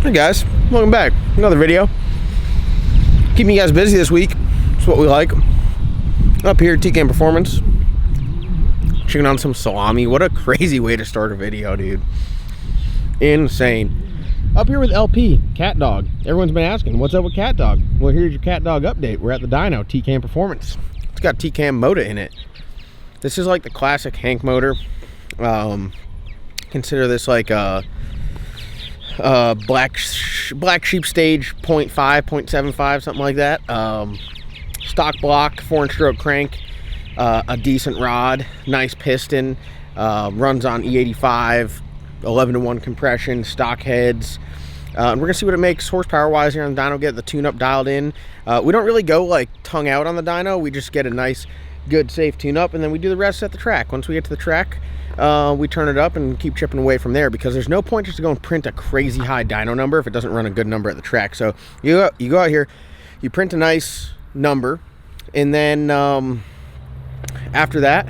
Hey guys, welcome back. Another video. Keeping you guys busy this week. That's what we like. Up here at TKM Performance. Checking on some salami. What a crazy way to start a video, dude. Insane. Up here with LP, CATDOG. Everyone's been asking, what's up with CATDOG? Well, here's your CATDOG update. We're at the Dyno, TKM Performance. It's got TKM motor in it. This is like the classic Hank motor. Consider this like a black sheep stage 0.5, 0.75, something like that. Stock block, 4-inch stroke crank, a decent rod, nice piston, runs on E85, 11-to-1 compression, stock heads. And we're gonna see what it makes horsepower wise here on the dyno, get the tune-up dialed in. We don't really go like tongue out on the dyno. We just get a nice, good, safe tune-up, and then we do the rest at the track. Once we get to the track, we turn it up and keep chipping away from there, because there's no point just to go and print a crazy high dyno number if it doesn't run a good number at the track. So you go out here, you print a nice number, and then after that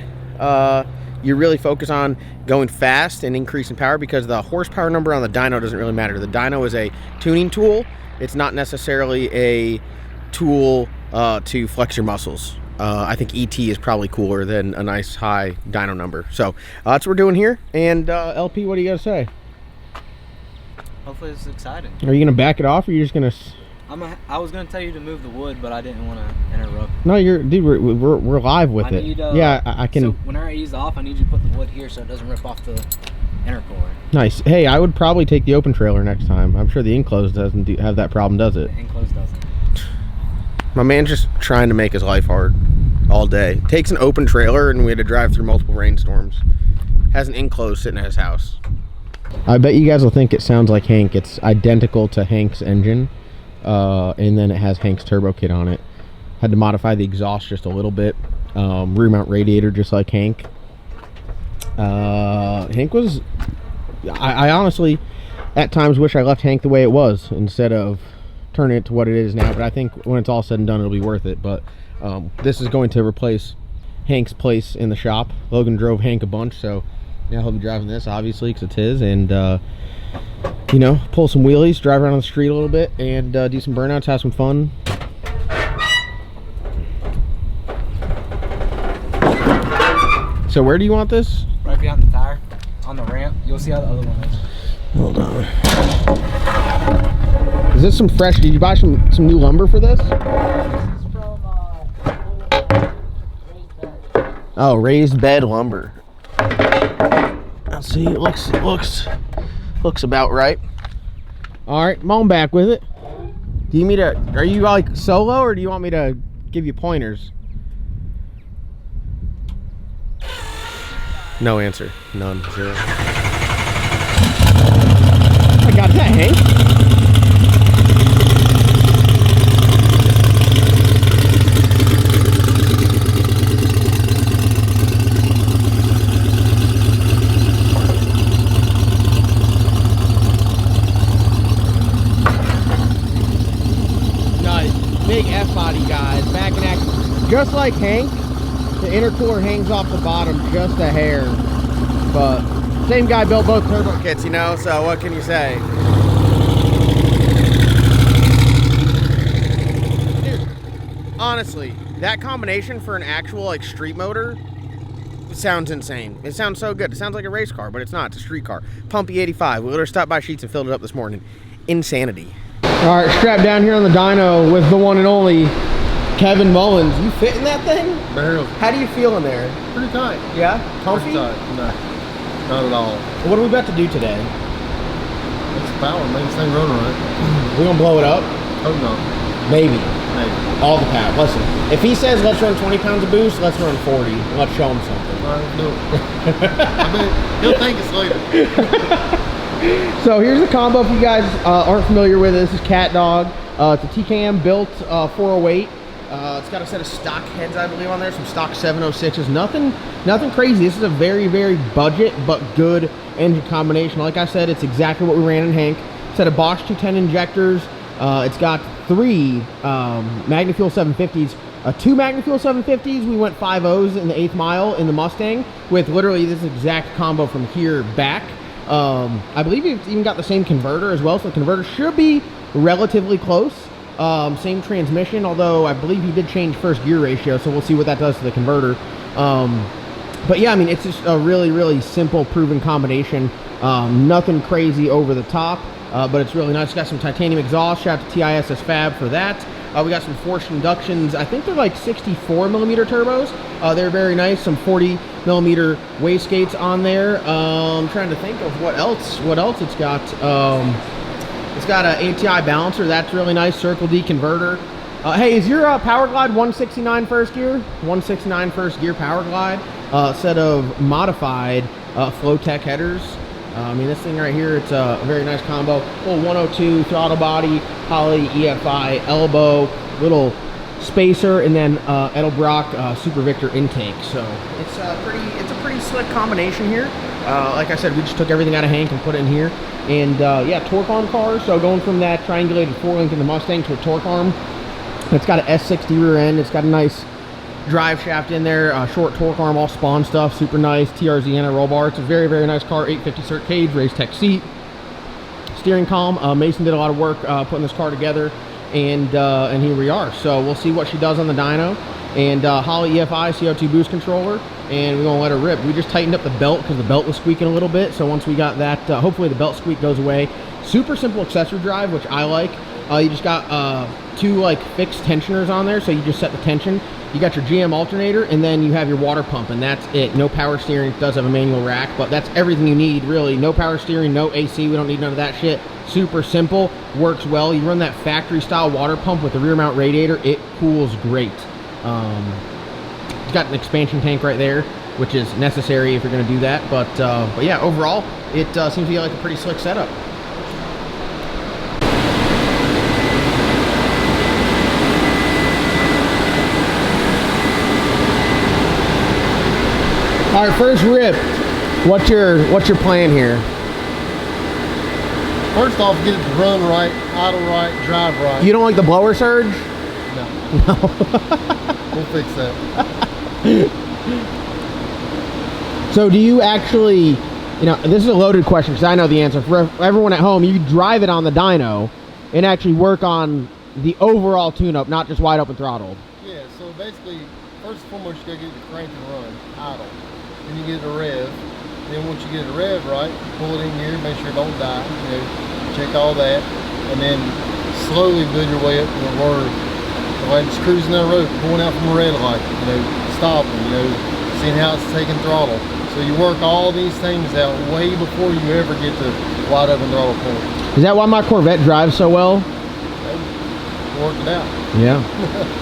you really focus on going fast and increasing power, because the horsepower number on the dyno doesn't really matter. The dyno is a tuning tool. It's not necessarily a tool to flex your muscles. I think ET is probably cooler than a nice high dyno number. So that's what we're doing here. And LP, what do you got to say? Hopefully it's exciting. Are you going to back it off, or are you just going to... I was going to tell you to move the wood, but I didn't want to interrupt. No, dude, we're live with it. Yeah, I can... So whenever I ease off, I need you to put the wood here so it doesn't rip off the intercooler. Nice. Hey, I would probably take the open trailer next time. I'm sure the enclosed doesn't have that problem, does it? The enclosed doesn't. My man's just trying to make his life hard all day. Takes an open trailer, and we had to drive through multiple rainstorms. Has an enclosed sitting at his house. I bet you guys will think it sounds like Hank. It's identical to Hank's engine, and then it has Hank's turbo kit on it. Had to modify the exhaust just a little bit. Rear mount radiator, just like Hank. Hank was... I honestly, at times, wish I left Hank the way it was instead of turning it to what it is now, but I think when it's all said and done, it'll be worth it. But this is going to replace Hank's place in the shop. Logan drove Hank a bunch, so now he'll be driving this, obviously, because it's his, and you know, pull some wheelies, drive around on the street a little bit, and do some burnouts, have some fun. So where do you want this? Right behind the tire, on the ramp. You'll see how the other one is. Hold on. Is this some fresh? Did you buy some new lumber for this? This is from Raised Bed. Oh, raised bed lumber. Let's see. It looks about right. All right, I'm on back with it. Do you need me to? Are you like solo, or do you want me to give you pointers? No answer. None. Zero. Oh my God, is that Hank? Big F-body, guys, back in action. Just like Hank, the intercooler hangs off the bottom just a hair, but same guy built both turbo kits, you know, so what can you say? Dude, honestly, that combination for an actual like street motor sounds insane. It sounds so good. It sounds like a race car, but it's not. It's a street car. Pump E85. We literally stopped by Sheets and filled it up this morning. Insanity. All right, strapped down here on the dyno with the one and only Kevin Mullins. You fit in that thing? Barely. How do you feel in there? Pretty tight. Yeah? Comfy? Pretty tight. No, not at all. What are we about to do today? It's power, make this thing run right. We gonna blow it up? Hope not. Maybe. Maybe. All the power. Listen, if he says let's run 20 pounds of boost, let's run 40. Let's show him something. All right, do it. I mean, he'll thank us later. So here's the combo if you guys aren't familiar with it. This is CATDOG. It's a TKM built 408. It's got a set of stock heads, I believe, on there. Some stock 706s. Nothing crazy. This is a very, very budget but good engine combination. Like I said, it's exactly what we ran in Hank. Set of Bosch 210 injectors. It's got 3 MagnaFuel 750s. 2 MagnaFuel 750s. We went 5.0s in the 8th mile in the Mustang with literally this exact combo from here back. I believe it's even got the same converter as well, so the converter should be relatively close. Same transmission, although I believe he did change first gear ratio, so we'll see what that does to the converter. But yeah, I mean, it's just a really, really simple, proven combination. Nothing crazy over the top, but it's really nice. It's got some titanium exhaust. Shout out to TISS Fab for that. We got some forced inductions. I think they're like 64 millimeter turbos. They're very nice. Some 40 millimeter wastegates on there. I'm trying to think of what else it's got. It's got an ATI balancer. That's really nice. Circle D converter. Hey, is your Power Glide 169 first gear? 169 first gear Power Glide. Set of modified Flowtech headers. I mean, this thing right here, it's a very nice combo. Full 102 throttle body, Holley EFI elbow, little spacer, and then Edelbrock Super Victor intake. So it's a pretty slick combination here. Like I said, we just took everything out of Hank and put it in here. And yeah, torque arm car. So going from that triangulated 4-link in the Mustang to a torque arm. It's got an S60 rear end. It's got a nice drive shaft in there, short torque arm, all Spawn stuff, super nice. TRZ anti-roll bar. It's a very, very nice car. 850 cert cage, race tech seat, steering column. Mason did a lot of work putting this car together, and here we are. So we'll see what she does on the dyno. And Holley EFI CO2 boost controller, and we're gonna let her rip. We just tightened up the belt because the belt was squeaking a little bit. So once we got that, hopefully the belt squeak goes away. Super simple accessory drive, which I like. You just got two like fixed tensioners on there, so you just set the tension. You got your GM alternator, and then you have your water pump, and that's it. No power steering. It does have a manual rack, but that's everything you need, really. No power steering, no AC. We don't need none of that shit. Super simple, works well. You run that factory-style water pump with the rear mount radiator. It cools great. It's got an expansion tank right there, which is necessary if you're going to do that. But yeah, overall, it seems to be like a pretty slick setup. All right, first rip. What's your plan here? First off, get it to run right, idle right, drive right. You don't like the blower surge? No. No. We'll fix that. So do you actually, you know, this is a loaded question because I know the answer. For everyone at home, you drive it on the dyno and actually work on the overall tune-up, not just wide open throttled. Yeah, so basically, first and foremost, you gotta get the crank and run, idle. Then you get it a rev. Then once you get it a rev right, pull it in gear, make sure it don't die. You know, check all that, and then slowly build your way up to the word. Like just cruising down the road, pulling out from a red light, you know, stopping, you know, seeing how it's taking throttle. So you work all these things out way before you ever get to wide open throttle point. Is that why my Corvette drives so well? Work it out. Yeah.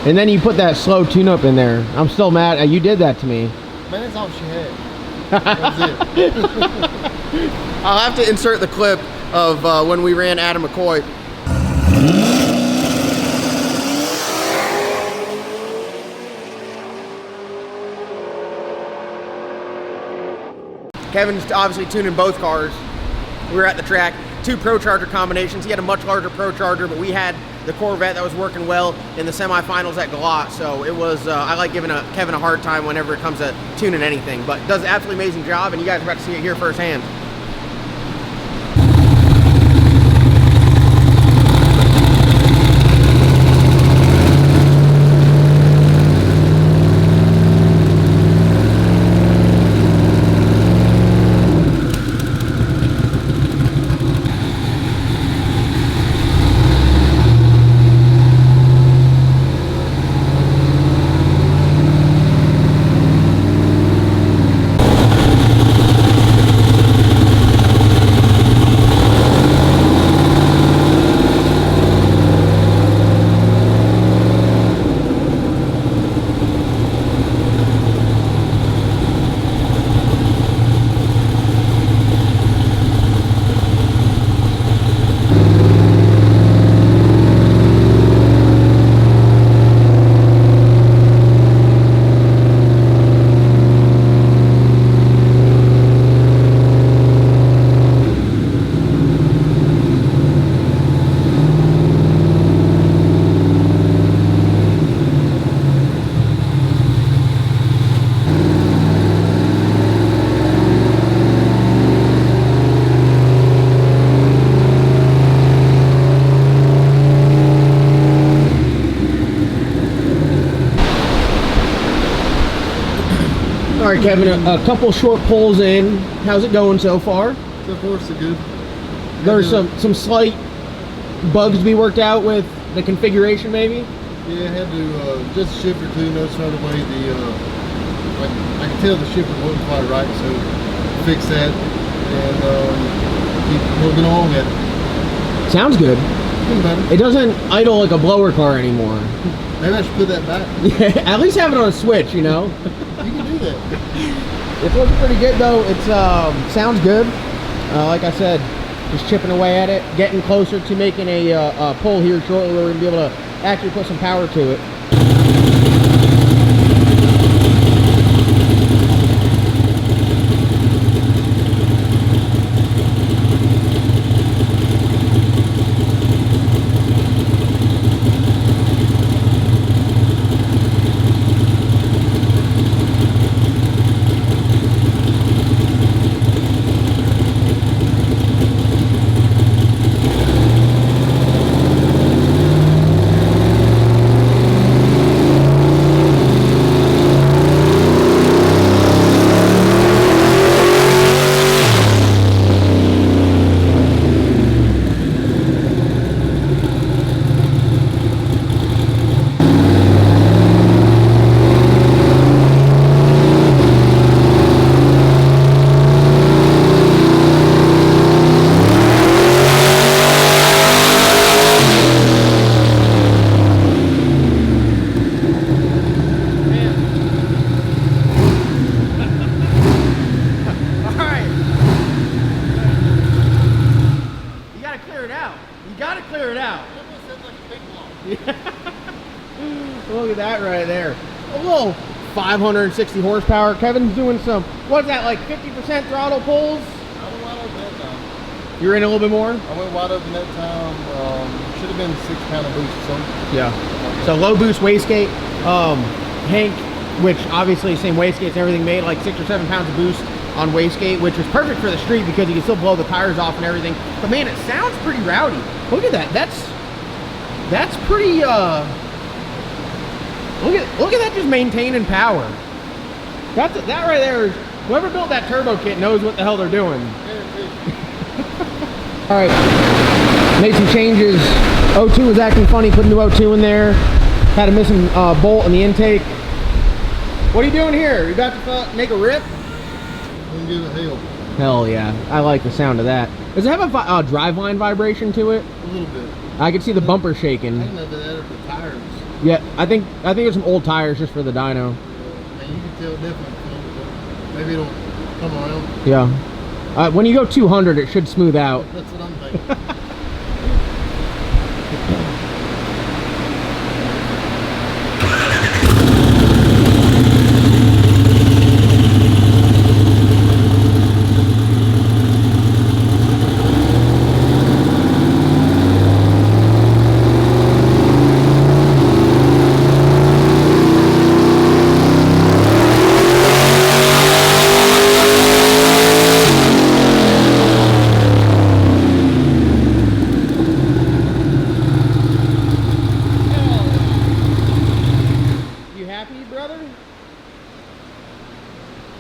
And then you put that slow tune-up in there. I'm still mad. You did that to me. Man, that's all she had. That was it. I'll have to insert the clip of when we ran Adam McCoy. Kevin's obviously tuning both cars. We were at the track, 2 Pro Charger combinations. He had a much larger Pro Charger, but we had the Corvette that was working well in the semifinals at Galat. So it was, I like giving Kevin a hard time whenever it comes to tuning anything, but does an absolutely amazing job, and you guys are about to see it here firsthand. right, Kevin, a couple short pulls in. How's it going so far? So far, so good. There's some slight bugs to be worked out with the configuration, maybe? Yeah, I had to just a shift or two, notice right away the I could tell the shifter wasn't quite right, so fix that and keep moving along at it. Sounds good. Getting better. It doesn't idle like a blower car anymore. Maybe I should put that back. Yeah, at least have it on a switch, you know? You can do that. It's looking pretty good though. It's sounds good. Like I said, just chipping away at it, getting closer to making a pull here shortly where we're gonna be able to actually put some power to it. Look at that right there. A little 560 horsepower. Kevin's doing some, what's that, like 50% throttle pulls? I went wide open that time. You're in a little bit more? I went wide open that time. Should have been 6 pound of boost or something. Yeah. So low boost wastegate. Hank, which obviously same wastegates and everything, made like 6 or 7 pounds of boost on wastegate, which is perfect for the street because you can still blow the tires off and everything. But man, it sounds pretty rowdy. Look at that. That's pretty look at that, just maintaining power. That right there is, whoever built that turbo kit knows what the hell they're doing. All right, made some changes. O2 was acting funny, put a new O2 in there. Had a missing bolt in the intake. What are you doing here? You about to make a rip? I'm gonna give it hell. Hell yeah, I like the sound of that. Does it have a driveline vibration to it? A little bit. I can see the bumper shaking. I didn't know that for the tires. Yeah, I think there's some old tires just for the dyno. And you can tell definitely, maybe it'll come around. Yeah. When you go 200, it should smooth out. That's what I'm thinking.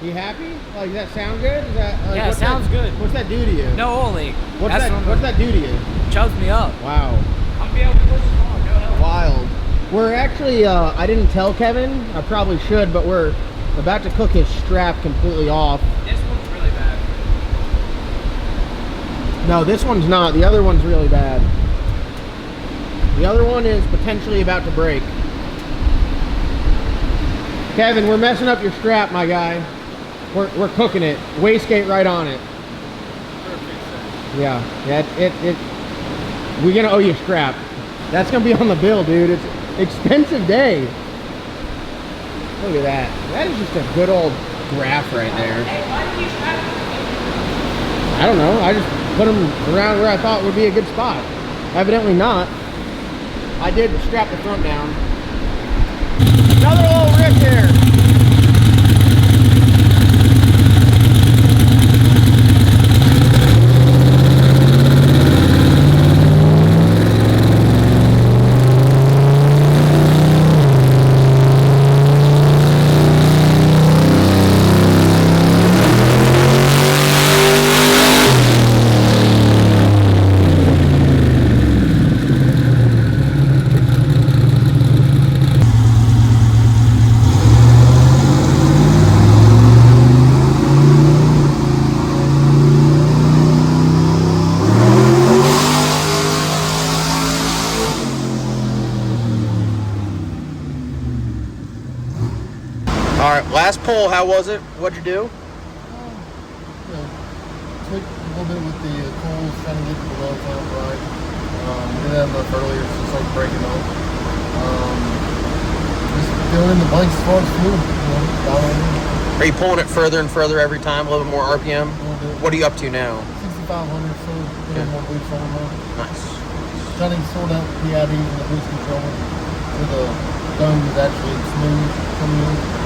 You happy? Like, does that sound good? Is that, like, yeah, it sounds good. What's that do to you? No HOLLEY. What's that do to you? Chugs me up. Wow. I'm be able to push it on. Go ahead. Wild. We're actually, I didn't tell Kevin. I probably should, but we're about to cook his strap completely off. This one's really bad. No, this one's not. The other one's really bad. The other one is potentially about to break. Kevin, we're messing up your strap, my guy. We're cooking it. Wastegate right on it. Yeah, we're gonna owe you a strap. That's gonna be on the bill, dude. It's an expensive day. Look at that. That is just a good old graph right there. Hey, why did you strap it? I don't know. I just put them around where I thought would be a good spot. Evidently not. I did strap the front down. Another little rip here. Last pull, how was it? What'd you do? You know, tweaked a little bit with the coils, trying to get the well count right. We did that enough earlier, so it started breaking off. Just filling in the blanks as far as fuel. Are you pulling it further and further every time, a little bit more RPM? What are you up to now? 6,500, so a little more boost on there. Nice. Trying to sort out the PIDs and the boost control so the dome is actually smooth coming in.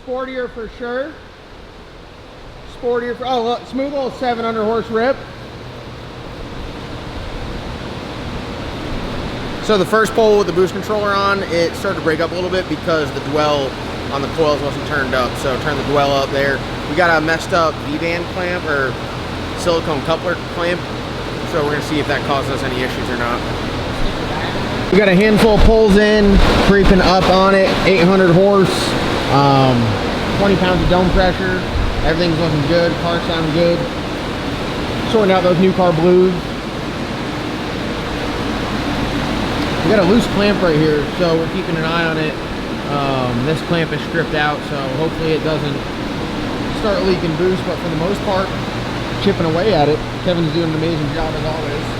Sportier for sure. Sportier for, oh look, smooth little 700 horse rip. So the first pull with the boost controller on, it started to break up a little bit because the dwell on the coils wasn't turned up. So turn the dwell up there. We got a messed up V-band clamp or silicone coupler clamp. So we're gonna see if that causes us any issues or not. We got a handful of pulls in, creeping up on it, 800 horse, 20 pounds of dome pressure. Everything's looking good, car sounding good. Sorting out those new car blues. We got a loose clamp right here, so we're keeping an eye on it. This clamp is stripped out, so hopefully it doesn't start leaking boost, but for the most part, chipping away at it. Kevin's doing an amazing job as always.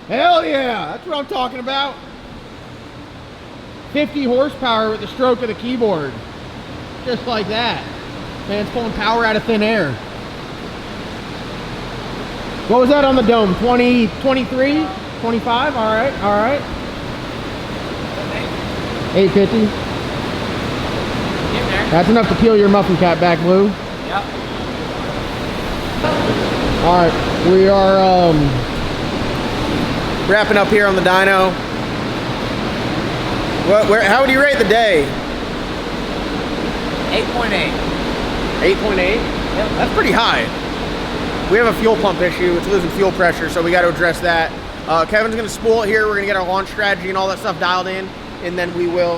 Hell yeah, that's what I'm talking about. 50 horsepower with the stroke of the keyboard. Just like that. Man, it's pulling power out of thin air. What was that on the dome? 20, 23, 25? All right, all right. 850. That's enough to peel your muffin cap back, Blue. Yep. All right, we are wrapping up here on the dyno. How would you rate the day? 8.8. 8.8? Yep. That's pretty high. We have a fuel pump issue. It's losing fuel pressure, so we got to address that. Kevin's going to spool it here. We're going to get our launch strategy and all that stuff dialed in, and then we will.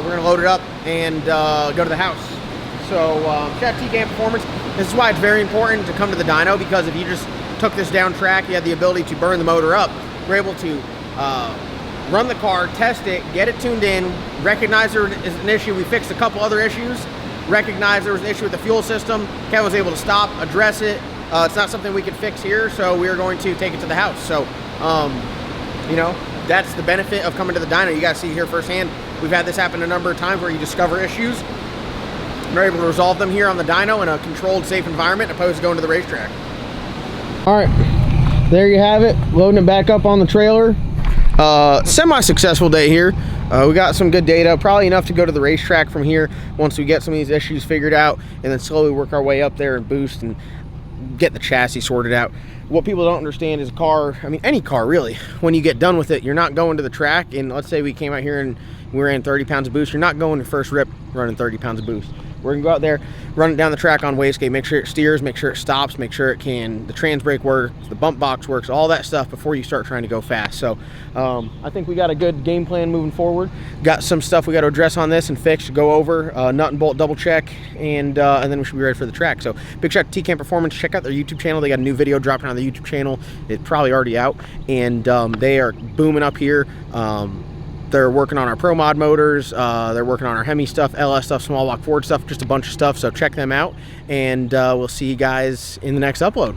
We're going to load it up and go to the house. So shout out TKM Performance. This is why it's very important to come to the dyno, because if you just took this down track, you had the ability to burn the motor up. We're able to run the car, test it, get it tuned in, recognize there is an issue. We fixed a couple other issues, recognize there was an issue with the fuel system. Kevin was able to stop, address it. It's not something we could fix here, so we're going to take it to the house. So, you know, that's the benefit of coming to the dyno. You guys see here firsthand. We've had this happen a number of times where you discover issues. We're able to resolve them here on the dyno in a controlled, safe environment, opposed to going to the racetrack. All right. There you have it, loading it back up on the trailer. Semi-successful day here. We got some good data, probably enough to go to the racetrack from here once we get some of these issues figured out, and then slowly work our way up there and boost and get the chassis sorted out. What people don't understand is a car, I mean any car really, when you get done with it, you're not going to the track, and let's say we came out here and we ran 30 pounds of boost, you're not going to first rip running 30 pounds of boost. we're gonna go out there, run it down the track on wastegate, make sure it steers, make sure it stops, make sure the trans brake works, the bump box works, all that stuff before you start trying to go fast. So I think we got a good game plan moving forward. Got some stuff we got to address on this and fix, go over, nut and bolt double check, and then we should be ready for the track. So big shout out to TKM Performance. Check out their YouTube channel. They got a new video dropping on the YouTube channel. It's probably already out, and they are booming up here. They're working on our Pro Mod motors, they're working on our Hemi stuff, LS stuff, small block Ford stuff, just a bunch of stuff. So check them out, and we'll see you guys in the next upload.